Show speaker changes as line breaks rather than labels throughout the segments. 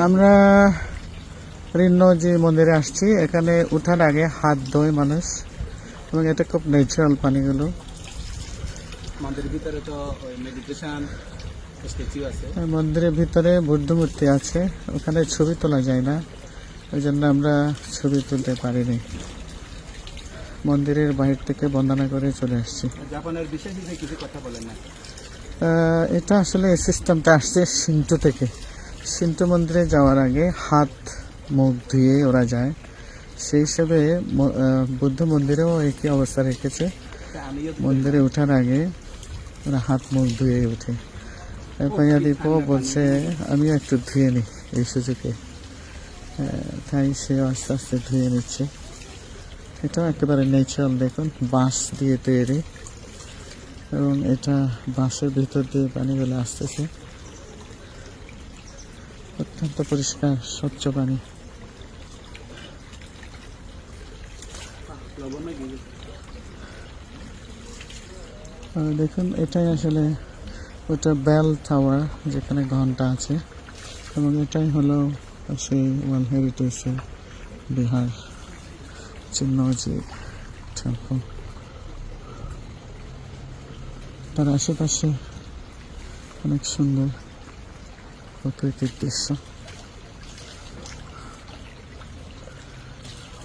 আমরা রিন্নজি মন্দিরে আসছি। এখানে উঠার আগে হাত ধোয় মানুষ এবং এটা খুব ন্যাচারাল পানিগুলো।
মন্দিরের ভিতরে তো মেডিটেশন স্ট্যাচু আছে।
মন্দিরের ভিতরে বুদ্ধ মূর্তি আছে, ওখানে ছবি তোলা যায় না, ওই জন্য আমরা ছবি তুলতে পারিনি। মন্দিরের বাহির থেকে বন্দনা করে চলে আসছি।
জাপানের বিশেষ কিছু কথা বলেন না।
এটা আসলে সিস্টেমটা আসছে শিন্টো থেকে। শিন্টো মন্দিরে যাওয়ার আগে হাত মুখ ধুয়ে ওরা যায়, সেই হিসেবে বুদ্ধ মন্দিরেও একই অবস্থা রেখেছে। মন্দিরে ওঠার আগে ওরা হাত মুখ ধুয়ে ওঠে। পাইয়াদীপও বলছে আমিও একটু ধুয়ে নিই এই সুযোগে, তাই সে আস্তে আস্তে ধুয়ে নিচ্ছে। এটাও একেবারে ন্যাচারাল, দেখুন বাঁশ দিয়ে তৈরি এবং এটা বাঁশের ভিতর দিয়ে পানিগুলো আসতেছে। অত্যন্ত পরিষ্কার স্বচ্ছ পানি। দেখুন এটাই আসলে ওটা বেল টাওয়ার যেখানে ঘন্টা আছে, এবং এটাই হলো সেই ওয়ার্ল্ড হেরিটেজ বিহার চিন্নজি টেম্পল। তার আশেপাশে অনেক সুন্দর প্রকৃতির দৃশ্য।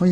ওই